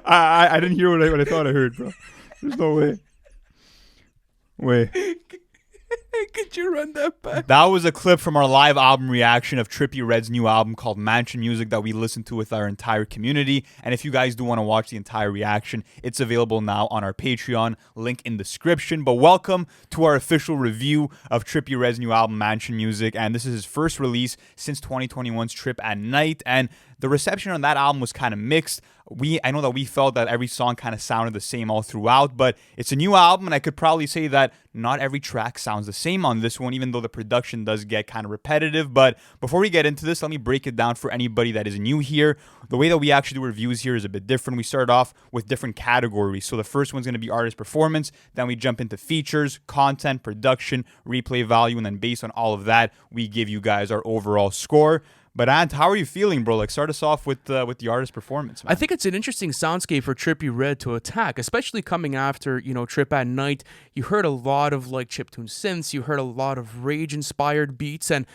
I didn't hear what I thought I heard, bro. There's no way. Wait. Could you run that back? That was a clip from our live album reaction of Trippie Redd's new album called Mansion Music that we listened to with our entire community. And if you guys do want to watch the entire reaction, it's available now on our Patreon, link in the description. But welcome to our official review of Trippie Redd's new album Mansion Music. And this is his first release since 2021's Trip at Night. And the reception on that album was kind of mixed. I know that we felt that every song kind of sounded the same all throughout, but it's a new album, and I could probably say that not every track sounds the same on this one, even though the production does get kind of repetitive. But before we get into this, let me break it down for anybody that is new here. The way that we actually do reviews here is a bit different. We start off with different categories. So the first one's going to be artist performance, then we jump into features, content, production, replay value, and then based on all of that, we give you guys our overall score. But Ant, how are you feeling, bro? Like, start us off with the artist performance, man. I think it's an interesting soundscape for Trippie Redd to attack, especially coming after, Trip at Night. You heard a lot of like chiptune synths, you heard a lot of rage-inspired beats, and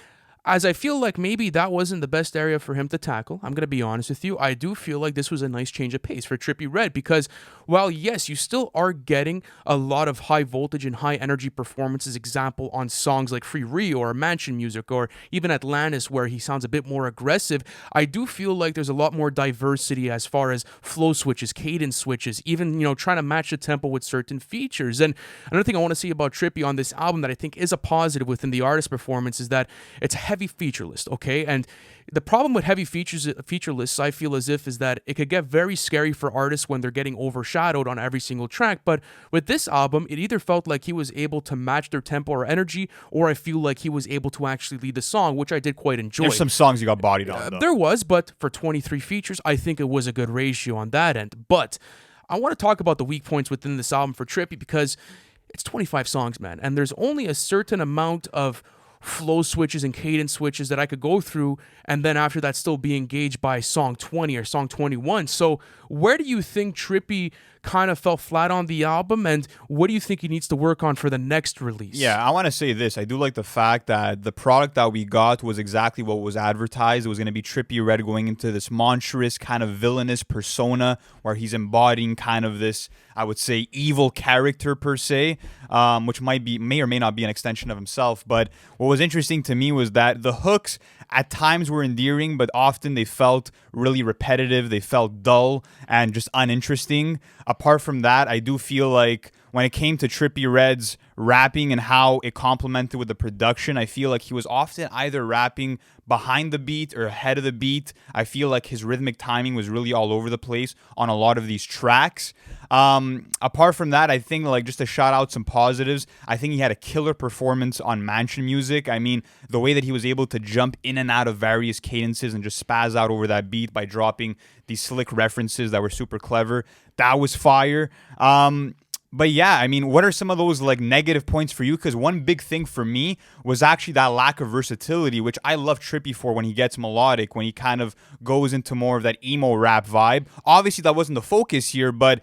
as I feel like maybe that wasn't the best area for him to tackle, I'm going to be honest with you, I do feel like this was a nice change of pace for Trippie Redd because while, yes, you still are getting a lot of high voltage and high energy performances, example, on songs like Free Rio or Mansion Music or even Atlantis where he sounds a bit more aggressive, I do feel like there's a lot more diversity as far as flow switches, cadence switches, even, trying to match the tempo with certain features. And another thing I want to see about Trippie on this album that I think is a positive within the artist performance is that it's a heavy feature list, okay? And the problem with heavy feature lists, I feel as if, is that it could get very scary for artists when they're getting overshadowed on every single track. But with this album, it either felt like he was able to match their tempo or energy, or I feel like he was able to actually lead the song, which I did quite enjoy. There's some songs you got bodied on, though. There was, but for 23 features, I think it was a good ratio on that end. But I want to talk about the weak points within this album for Trippie because it's 25 songs, man, and there's only a certain amount of flow switches and cadence switches that I could go through, and then after that still be engaged by song 20 or song 21. So where do you think Trippie kind of fell flat on the album, and what do you think he needs to work on for the next release? Yeah, I want to say this. I do like the fact that the product that we got was exactly what was advertised. It was going to be Trippie Redd going into this monstrous kind of villainous persona where he's embodying kind of this, I would say, evil character per se, which may or may not be an extension of himself. But what was interesting to me was that the hooks at times were endearing, but often they felt really repetitive. They felt dull and just uninteresting. Apart from that, I do feel like when it came to Trippie Redd's rapping and how it complemented with the production, I feel like he was often either rapping behind the beat or ahead of the beat. I feel like his rhythmic timing was really all over the place on a lot of these tracks. Apart from that, I think, like, just to shout out some positives, I think he had a killer performance on Mansion Music. I mean, the way that he was able to jump in and out of various cadences and just spaz out over that beat by dropping these slick references that were super clever, that was fire. But yeah, I mean, what are some of those like negative points for you? Because one big thing for me was actually that lack of versatility, which I love Trippie for when he gets melodic, when he kind of goes into more of that emo rap vibe. Obviously, that wasn't the focus here, but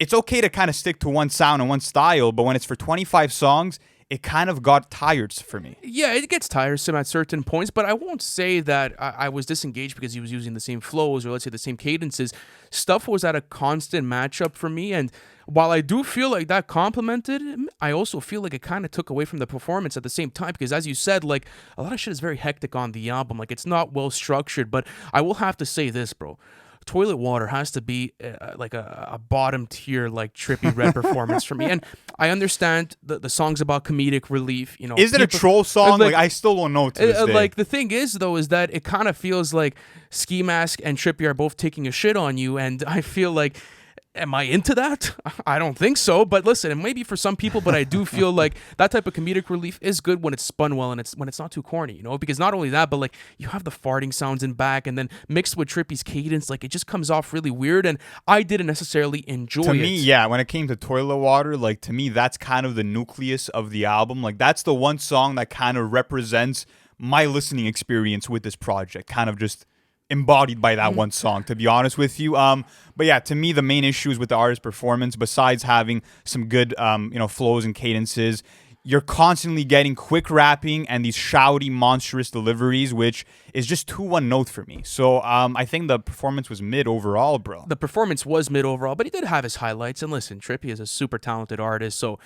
it's okay to kind of stick to one sound and one style. But when it's for 25 songs, it kind of got tired for me. Yeah, it gets tiresome at certain points, but I won't say that I was disengaged because he was using the same flows or let's say the same cadences. Stuff was at a constant matchup for me, and while I do feel like that complemented him, I also feel like it kind of took away from the performance at the same time because, as you said, like, a lot of shit is very hectic on the album. Like, it's not well structured, but I will have to say this, bro. Toilet Water has to be like a bottom tier like Trippie Redd performance for me. And I understand the song's about comedic relief. Is it a troll song? Like, I still don't know to this day. Like, the thing is, though, is that it kind of feels like Ski Mask and Trippie are both taking a shit on you, and I feel like, am I into that? I don't think so. But listen, it may be for some people, but I do feel like that type of comedic relief is good when it's spun well and when it's not too corny, Because not only that, but like you have the farting sounds in back, and then mixed with Trippie's cadence, like it just comes off really weird, and I didn't necessarily enjoy it. To me, yeah, when it came to Toilet Water, like, to me, that's kind of the nucleus of the album. Like, that's the one song that kind of represents my listening experience with this project, kind of just embodied by that one song, to be honest with you. But yeah, to me, the main issue is with the artist's performance, besides having some good, flows and cadences, you're constantly getting quick rapping and these shouty, monstrous deliveries, which is just too one note for me. So I think the performance was mid overall, bro. The performance was mid overall, but he did have his highlights. And listen, Trippie is a super talented artist, so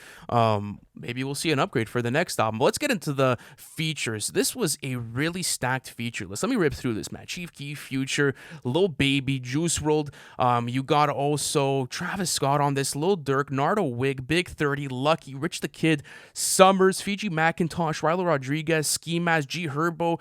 maybe we'll see an upgrade for the next album. But let's get into the features. This was a really stacked feature list. Let me rip through this, man. Chief Keef, Future, Lil Baby, Juice WRLD. You got also Travis Scott on this, Lil Durk, Nardo Wig, Big 30, Lucky, Rich the Kid, Summers, Fiji McIntosh, Rylo Rodriguez, Ski Mask, G Herbo,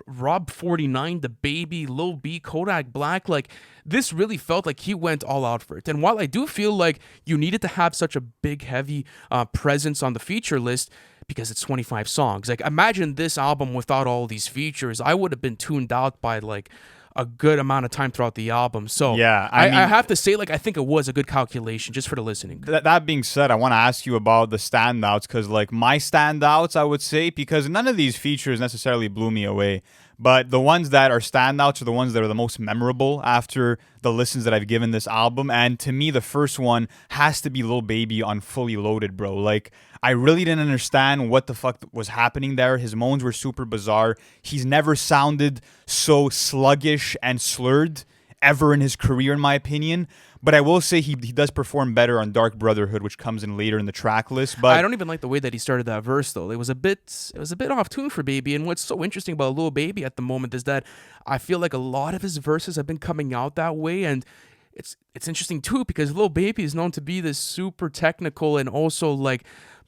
Rob 49, The Baby, Lil B, Kodak Black. Like, this really felt like he went all out for it. And while I do feel like you needed to have such a big, heavy presence on the feature list, because it's 25 songs. Like, imagine this album without all these features. I would have been tuned out by like a good amount of time throughout the album. So yeah, I have to say, like, I think it was a good calculation just for the listening. That being said, I want to ask you about the standouts, because like my standouts, I would say, because none of these features necessarily blew me away, but the ones that are standouts are the ones that are the most memorable after the listens that I've given this album. And to me, the first one has to be Lil Baby on Fully Loaded, bro. Like, I really didn't understand what the fuck was happening there. His moans were super bizarre. He's never sounded so sluggish and slurred ever in his career, in my opinion. But I will say he does perform better on Dark Brotherhood, which comes in later in the track list. But I don't even like the way that he started that verse, though. It was a bit off tune for Baby. And what's so interesting about Lil Baby at the moment is that I feel like a lot of his verses have been coming out that way. And it's interesting too, because Lil Baby is known to be this super technical and also like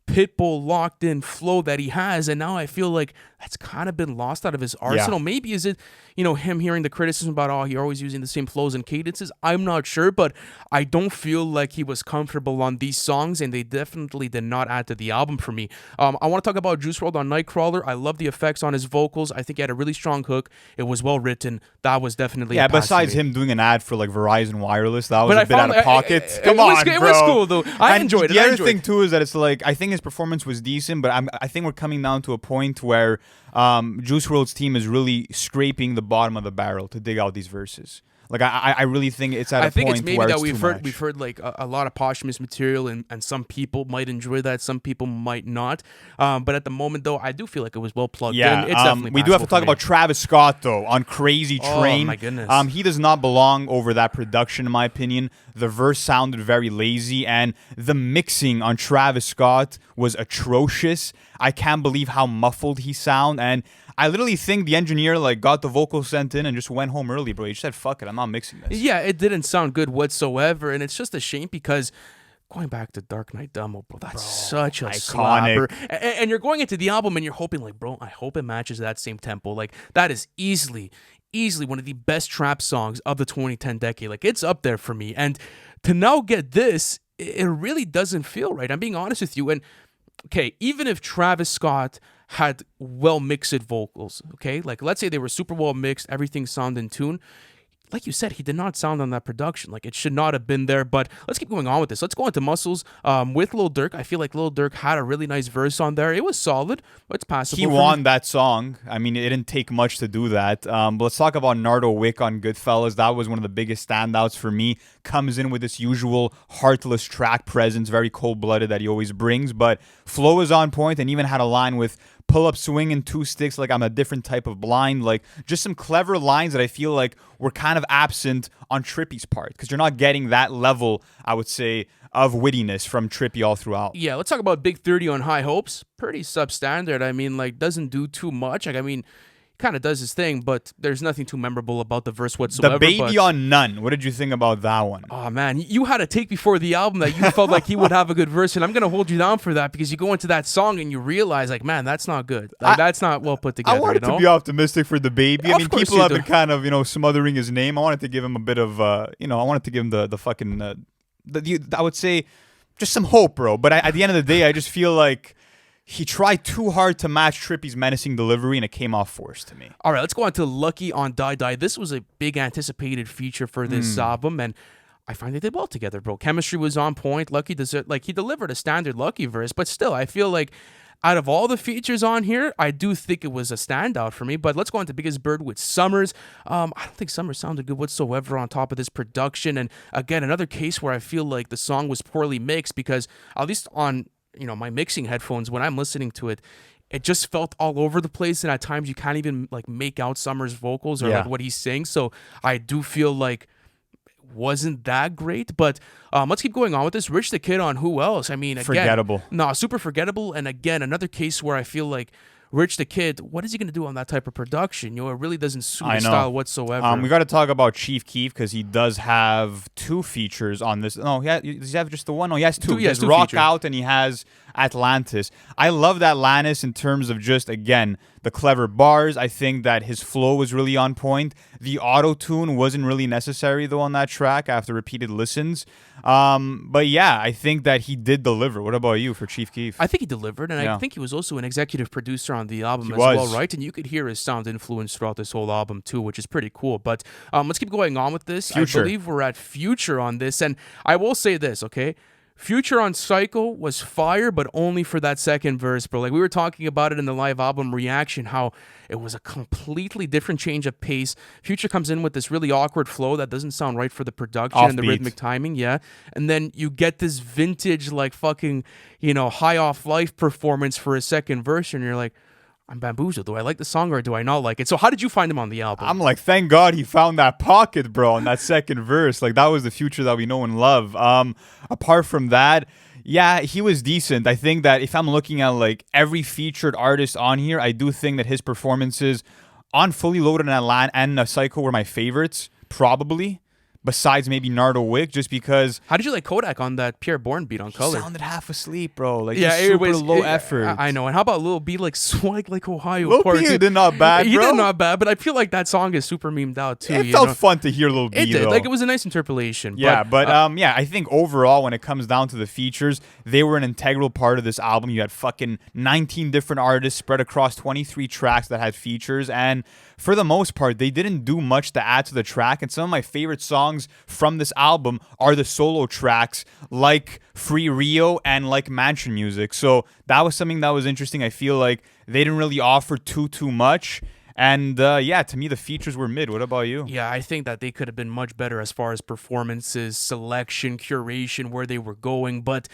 Pitbull locked in flow that he has, and now I feel like that's kind of been lost out of his arsenal. Yeah. Maybe is it, him hearing the criticism about, oh, you're always using the same flows and cadences? I'm not sure, but I don't feel like he was comfortable on these songs, and they definitely did not add to the album for me. I want to talk about Juice WRLD on Nightcrawler. I love the effects on his vocals. I think he had a really strong hook. It was well written. That was definitely a pass besides to me. him doing an ad for like Verizon Wireless, that was But a bit out of pocket. Come on, bro. It was cool though. I enjoyed it. The other thing too is that it's like, I think his performance was decent, but I think we're coming down to a point where Juice WRLD's team is really scraping the bottom of the barrel to dig out these verses. Like, I really think it's at a point it's maybe where that it's we've heard like a lot of posthumous material, and some people might enjoy that, some people might not. But at the moment, though, I do feel like it was well plugged in. It's definitely we do have to talk me. about Travis Scott, though, on KRZY Train. Oh, my goodness. He does not belong over that production, in my opinion. The verse sounded very lazy, and the mixing on Travis Scott was atrocious. I can't believe how muffled he sound, and I literally think the engineer like got the vocals sent in and just went home early, bro. He just said, fuck it, I'm not mixing this. Yeah, it didn't sound good whatsoever, and it's just a shame because going back to Dark Knight Demo, bro, that's such a iconic slapper. And you're going into the album and you're hoping like, bro, I hope it matches that same tempo. Like, that is easily one of the best trap songs of the 2010 decade. Like, it's up there for me. And to now get this, it really doesn't feel right. I'm being honest with you. And okay, even if Travis Scott had well mixed vocals, okay, like let's say they were super well mixed, everything sounded in tune, like you said, he did not sound on that production. Like, it should not have been there. But let's keep going on with this. Let's go into Muscles with Lil Durk. I feel like Lil Durk had a really nice verse on there. It was solid, but it's passable. He won that song. I mean, it didn't take much to do that. But let's talk about Nardo Wick on Goodfellas. That was one of the biggest standouts for me. Comes in with this usual heartless track presence, very cold-blooded that he always brings. But flow is on point, and even had a line with pull up swing and two sticks like I'm a different type of blind. Like, just some clever lines that I feel like were kind of absent on Trippie's part, because you're not getting that level, I would say, of wittiness from Trippie all throughout. Yeah, let's talk about Big 30 on High Hopes. Pretty substandard. I mean, like, doesn't do too much. Like, I mean, kind of does his thing, but there's nothing too memorable about the verse whatsoever. The Baby on None. What did you think about that one? Oh, man. You had a take before the album that you felt like he would have a good verse, and I'm going to hold you down for that, because you go into that song and you realize, like, man, that's not good. Like, that's not well put together. I wanted to be optimistic for the Baby. I mean, people have been kind of, smothering his name. I wanted to give him a bit of, I wanted to give him the fucking, I would say, just some hope, bro. But at the end of the day, I just feel like he tried too hard to match Trippie's menacing delivery, and it came off forced to me. All right, let's go on to Lucky on Die Die. This was a big anticipated feature for this album, and I find they did well together, bro. Chemistry was on point. Lucky he delivered a standard Lucky verse, but still, I feel like out of all the features on here, I do think it was a standout for me. But let's go on to Biggest Bird with Summers. I don't think Summers sounded good whatsoever on top of this production, and again, another case where I feel like the song was poorly mixed, because at least on my mixing headphones, when I'm listening to it, it just felt all over the place, and at times you can't even like make out Summer's vocals or Yeah. like what he's saying. So I do feel like wasn't that great, but let's keep going on with this. Rich the Kid on Who Else? I mean, again, Forgettable. no, super forgettable. And again, another case where I feel like Rich the Kid, what is he going to do on that type of production? It really doesn't suit I his know. style whatsoever. We got to talk about Chief Keef because he does have 2 features on this. No, does he have just the one? No, he has 2. He He has has 2 Rock features. Out and he has Atlantis. I love Atlantis in terms of just, again, the clever bars. I think that his flow was really on point. The auto-tune wasn't really necessary, though, on that track after repeated listens. But yeah, I think that he did deliver. What about you for Chief Keef? I think he delivered, and I Yeah. think he was also an executive producer on the album as was. well, right? And you could hear his sound influence throughout this whole album too, which is pretty cool. But let's keep going on with this. Future. I believe we're at Future on this, and I will say this, okay? Future on Psycho was fire, but only for that second verse, bro. Like, we were talking about it in the live album reaction, how it was a completely different change of pace. Future comes in with this really awkward flow that doesn't sound right for the production and the Offbeat. rhythmic timing, yeah. And then you get this vintage, like, fucking, high off life performance for a second verse, and you're like, I'm bamboozled. Do I like the song or do I not like it? So how did you find him on the album? I'm like, thank God he found that pocket, bro, in that second verse. Like, that was the Future that we know and love. Apart from that, yeah, he was decent. I think that if I'm looking at, like, every featured artist on here, I do think that his performances on Fully Loaded and Psycho were my favorites, probably. Besides maybe Nardo Wick, just because How did you like Kodak on that Pierre Bourne beat on he Color? sounded half asleep, bro. Like, Yeah, just it super was low effort. I know. And how about Lil B like Swag Like Ohio? Lil part B two? did not bad, He bro. did not bad, but I feel like that song is super memed out too. It you felt know? fun to hear Lil B, It did. though. Like, it was a nice interpolation. Yeah, but yeah, I think overall, when it comes down to the features, they were an integral part of this album. You had fucking 19 different artists spread across 23 tracks that had features, and for the most part, they didn't do much to add to the track. And some of my favorite songs from this album are the solo tracks, like Free Rio and like Mansion Music. So that was something that was interesting. I feel like they didn't really offer too much. And yeah, to me, the features were mid. What about you? Yeah, I think that they could have been much better as far as performances, selection, curation, where they were going. But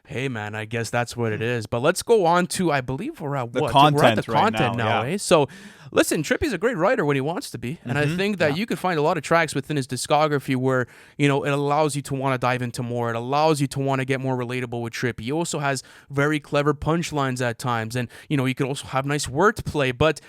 hey, man, I guess that's what it is. But let's go on to, I believe we're at The what? We're at the content right content now, now, yeah. eh? So, listen, Trippie's a great writer when he wants to be. And I think that you could find a lot of tracks within his discography where, it allows you to want to dive into more. It allows you to want to get more relatable with Trippie. He also has very clever punchlines at times. And, he could also have nice wordplay. But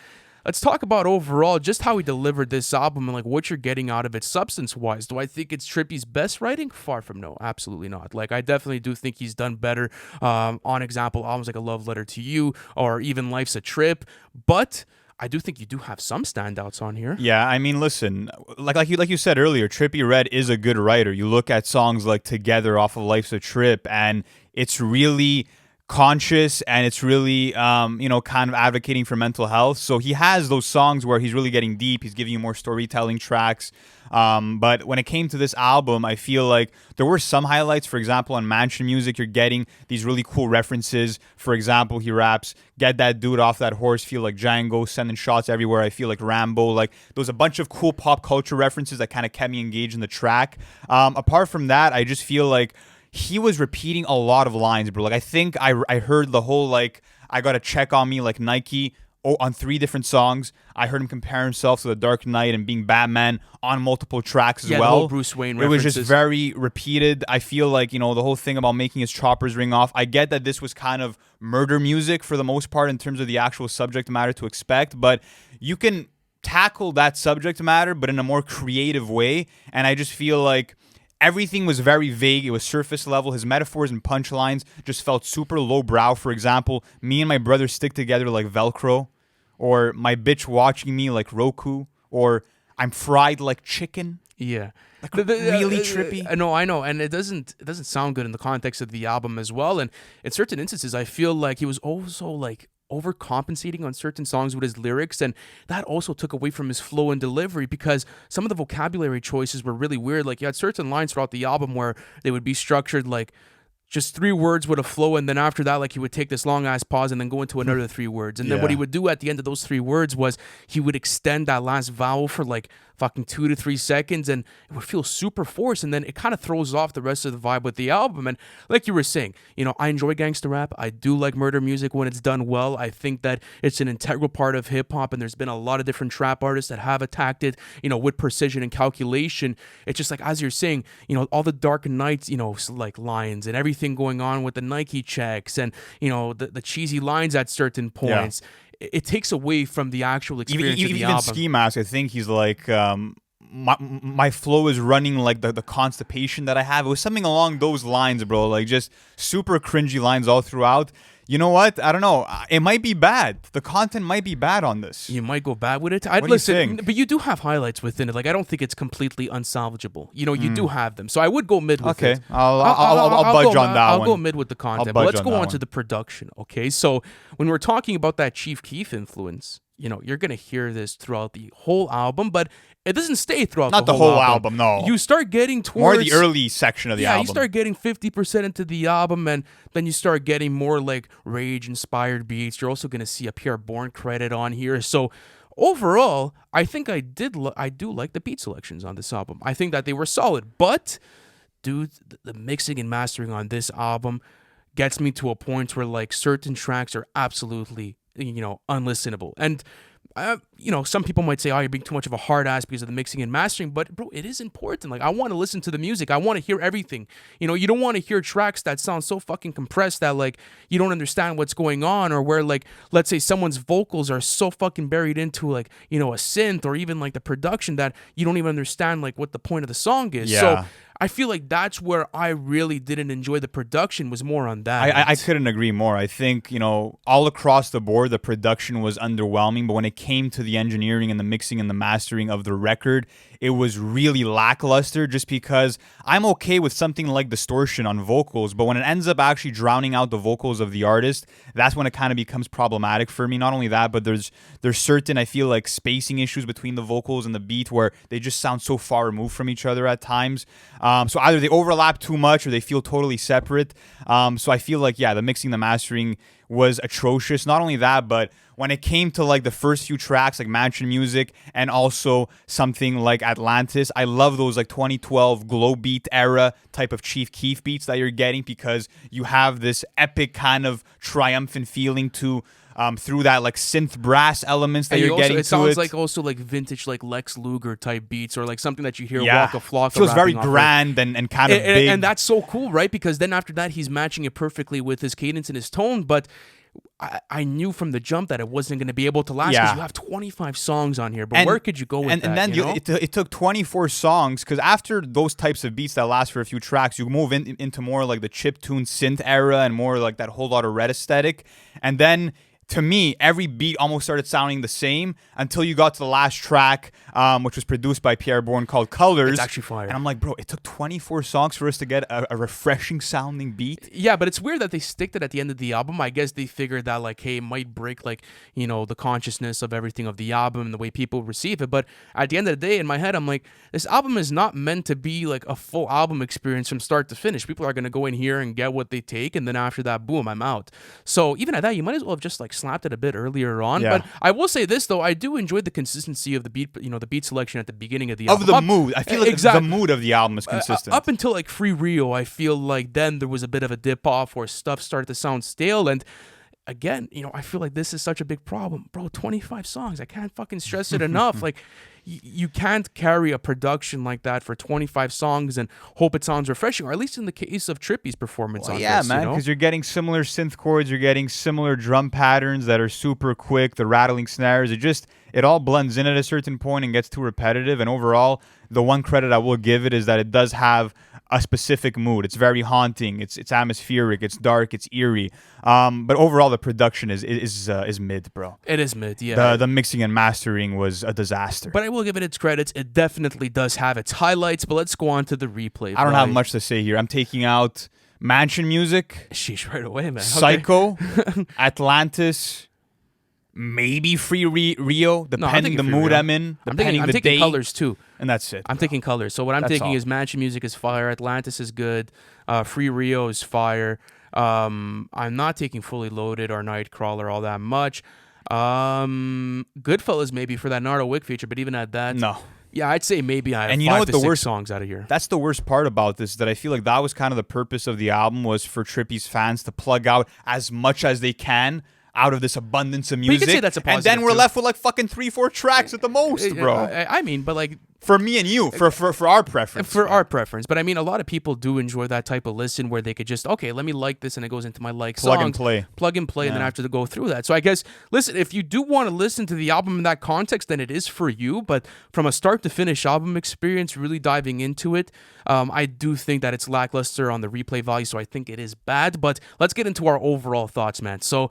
let's talk about overall just how he delivered this album and like what you're getting out of it substance-wise. Do I think it's Trippie's best writing? Far from no, absolutely not. Like, I definitely do think he's done better on example albums like A Love Letter to You or even Life's a Trip. But I do think you do have some standouts on here. Yeah, I mean, listen, like you said earlier, Trippie Redd is a good writer. You look at songs like Together off of Life's a Trip, and it's really conscious and it's really kind of advocating for mental health. So he has those songs where he's really getting deep, he's giving you more storytelling tracks. But when it came to this album, I feel like there were some highlights. For example, on Mansion Music, you're getting these really cool references. For example, he raps, "Get that dude off that horse, feel like Django, sending shots everywhere, I feel like Rambo." Like, there was a bunch of cool pop culture references that kind of kept me engaged in the track. Apart from that, I just feel like he was repeating a lot of lines, bro. Like, I think I heard the whole, like, I gotta check on me like Nike on 3 different songs. I heard him compare himself to The Dark Knight and being Batman on multiple tracks as Yeah, the well. whole Bruce Wayne It was references. just very repeated. I feel like, the whole thing about making his choppers ring off. I get that this was kind of murder music for the most part in terms of the actual subject matter to expect, but you can tackle that subject matter, but in a more creative way. And I just feel like everything was very vague. It was surface level. His metaphors and punchlines just felt super lowbrow. For example, me and my brother stick together like Velcro, or my bitch watching me like Roku, or I'm fried like chicken. Yeah. Like, really trippy. I know, and it doesn't sound good in the context of the album as well. And in certain instances, I feel like he was also like overcompensating on certain songs with his lyrics, and that also took away from his flow and delivery because some of the vocabulary choices were really weird. Like, you had certain lines throughout the album where they would be structured like just 3 words with a flow, and then after that, like, he would take this long ass pause and then go into another 3 words, and then what he would do at the end of those 3 words was he would extend that last vowel for like fucking 2 to 3 seconds, and it would feel super forced, and then it kind of throws off the rest of the vibe with the album. And like you were saying, I enjoy gangster rap. I do like murder music when it's done well. I think that it's an integral part of hip hop, and there's been a lot of different trap artists that have attacked it, with precision and calculation. It's just like, as you're saying, all the Dark Knights, like lines and everything going on with the Nike checks and, the cheesy lines at certain points. It takes away from the actual experience of the album. Ski Mask, I think he's like, my flow is running like the constipation that I have. It was something along those lines, bro. Like just super cringy lines all throughout. You know what? I don't know. It might be bad. The content might be bad on this. You might go bad with it. What do you think? But you do have highlights within it. Like, I don't think it's completely unsalvageable. You do have them. So I would go mid with it. Okay, I'll budge on that one. I'll go mid with the content. But let's go on one. to the production. Okay, so when we're talking about that Chief Keef influence, you're gonna hear this throughout the whole album, but it doesn't stay throughout Not the whole album. No. You start getting towards more the early section of the album. Yeah, you start getting 50% into the album, and then you start getting more like rage-inspired beats. You're also gonna see a Pierre Bourne credit on here. So overall, I think I do like the beat selections on this album. I think that they were solid, but dude, the mixing and mastering on this album gets me to a point where like certain tracks are absolutely unlistenable. And some people might say, oh, you're being too much of a hard ass because of the mixing and mastering, but bro, it is important. Like, I want to listen to the music. I want to hear everything. You don't want to hear tracks that sound so fucking compressed that like you don't understand what's going on, or where like, let's say someone's vocals are so fucking buried into like, a synth or even like the production that you don't even understand like what the point of the song is. Yeah. So I feel like that's where I really didn't enjoy the production, was more on that. I couldn't agree more. I think, all across the board, the production was underwhelming, but when it came to the engineering and the mixing and the mastering of the record, it was really lackluster, just because I'm okay with something like distortion on vocals, but when it ends up actually drowning out the vocals of the artist, that's when it kind of becomes problematic for me. Not only that, but there's certain, I feel like, spacing issues between the vocals and the beat where they just sound so far removed from each other at times. So either they overlap too much or they feel totally separate. So I feel like, the mixing, the mastering was atrocious. Not only that, but when it came to like the first few tracks, like Mansion Music and also something like Atlantis, I love those like 2012 glow beat era type of Chief Keef beats that you're getting, because you have this epic kind of triumphant feeling to through that like synth brass elements that you're getting to it. It sounds like also like vintage like Lex Luger type beats, or like something that you hear Waka Flocka. It feels very grand and kind of big. And that's so cool, right? Because then after that, he's matching it perfectly with his cadence and his tone. But I knew from the jump that it wasn't going to be able to last, because you have 25 songs on here. But where could you go with that? And then it took 24 songs, because after those types of beats that last for a few tracks, you move into more like the chiptune synth era and more like that Whole Lotta Red aesthetic. And then, to me, every beat almost started sounding the same until you got to the last track, which was produced by Pierre Bourne, called Colors. It's actually fire. And I'm like, bro, it took 24 songs for us to get a refreshing sounding beat. Yeah, but it's weird that they stick it at the end of the album. I guess they figured that like, hey, it might break like, the consciousness of everything of the album and the way people receive it. But at the end of the day, in my head, I'm like, this album is not meant to be like a full album experience from start to finish. People are going to go in here and get what they take, and then after that, boom, I'm out. So even at that, you might as well have just like slapped it a bit earlier on. But I will say this though, I do enjoy the consistency of the beat, the beat selection at the beginning of the album. Of the mood. I feel like the mood of the album is consistent. Up until like Free Rio, I feel like then there was a bit of a dip off where stuff started to sound stale. And again, I feel like this is such a big problem. Bro, 25 songs. I can't fucking stress it enough. Like, you can't carry a production like that for 25 songs and hope it sounds refreshing, or at least in the case of Trippie's performance on this. Yeah, man, because you're getting similar synth chords, you're getting similar drum patterns that are super quick, the rattling snares, it all blends in at a certain point and gets too repetitive. And overall, the one credit I will give it is that it does have a specific mood. It's very haunting. It's atmospheric. It's dark. It's eerie. But overall, the production is mid, bro. It is mid. Yeah. The mixing and mastering was a disaster. But I will give it its credits. It definitely does have its highlights. But let's go on to the replay. I don't have much to say here. I'm taking out Mansion Music. Sheesh, right away, man. Psycho, Atlantis. Maybe Free Rio, depending the mood I'm in, depending I'm the taking day. Colors too. And that's it. I'm taking Colors. So what I'm taking is Mansion Music is fire, Atlantis is good, Free Rio is fire. I'm not taking Fully Loaded or Nightcrawler all that much. Goodfellas maybe for that Nardo Wick feature, but even at that, no. Yeah, I'd say maybe I have And you know 5 what to the 6 worst songs out of here. That's the worst part about this, that I feel like that was kind of the purpose of the album, was for Trippie's fans to plug out as much as they can out of this abundance of But music. you could say that's a and then positive, we're too. left with like fucking 3-4 tracks at the most, bro. I mean, but like For me and you, for our preference. for our preference. But I mean, a lot of people do enjoy that type of listen where they could just, okay, let me like this, and it goes into my like Plug songs. and play. Plug and play, and then I Yeah. have to go through that. So I guess, listen, if you do want to listen to the album in that context, then it is for you. But from a start to finish album experience, really diving into it, I do think that it's lackluster on the replay value, so I think it is bad. But let's get into our overall thoughts, man. So,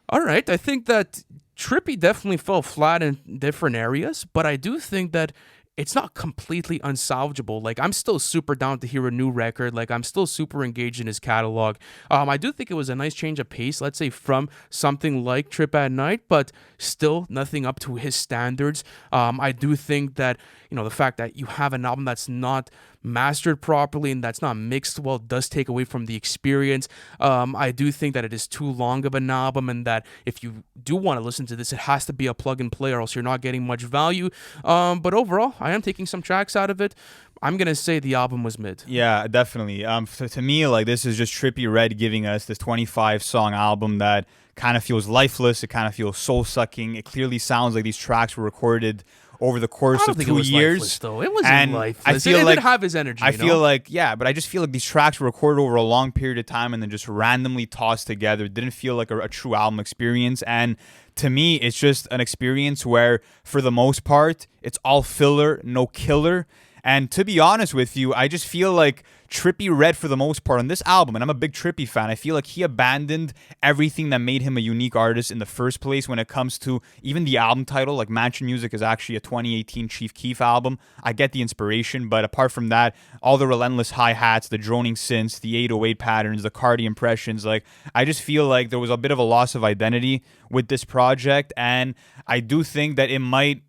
all right, I think that Trippie definitely fell flat in different areas, but I do think that it's not completely unsalvageable. Like, I'm still super down to hear a new record. Like, I'm still super engaged in his catalog. I do think it was a nice change of pace, let's say, from something like Trip at Night, but still nothing up to his standards. I do think that, the fact that you have an album that's not mastered properly and that's not mixed well does take away from the experience. I do think that it is too long of an album, and that if you do want to listen to this, it has to be a plug and play, or else you're not getting much value. But overall, I am taking some tracks out of it. I'm gonna say the album was mid. Yeah, definitely. To me, like, this is just Trippie Redd giving us this 25-song album that kind of feels lifeless. It kind of feels soul-sucking. It clearly sounds like these tracks were recorded over the course I don't of think 2 it was years. lifeless, though. It wasn't And lifeless. I feel it like didn't have his energy. I feel like, yeah, but I just feel like these tracks were recorded over a long period of time and then just randomly tossed together. It didn't feel like a true album experience. And to me, it's just an experience where, for the most part, it's all filler, no killer. And to be honest with you, I just feel like Trippie Redd, for the most part, on this album, and I'm a big Trippie fan, I feel like he abandoned everything that made him a unique artist in the first place when it comes to even the album title. Like, Mansion Music is actually a 2018 Chief Keef album. I get the inspiration, but apart from that, all the relentless hi-hats, the droning synths, the 808 patterns, the Cardi impressions, like, I just feel like there was a bit of a loss of identity with this project, and I do think that it might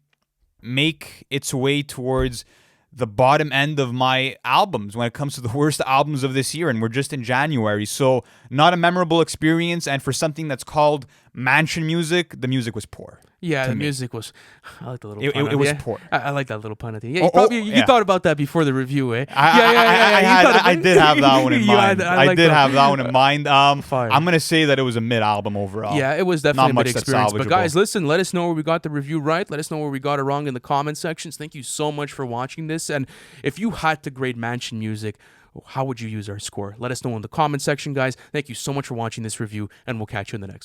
make its way towards the bottom end of my albums when it comes to the worst albums of this year, and we're just in January. So, not a memorable experience, and for something that's called Mansion Music, the music was poor. Yeah, the me. music was. I like the little. It pun was yeah. poor. I like that little pun at the end. Yeah, Oh, you yeah. thought about that before the review, eh? I did have that one in mind. I like did that. have that one in mind. Fire. I'm gonna say that it was a mid album overall. Yeah, it was definitely a much good that's experience. But salvageable. guys, listen, let us know where we got the review right. Let us know where we got it wrong in the comment sections. Thank you so much for watching this. And if you had to grade Mansion Music, how would you use our score? Let us know in the comment section, guys. Thank you so much for watching this review, and we'll catch you in the next one.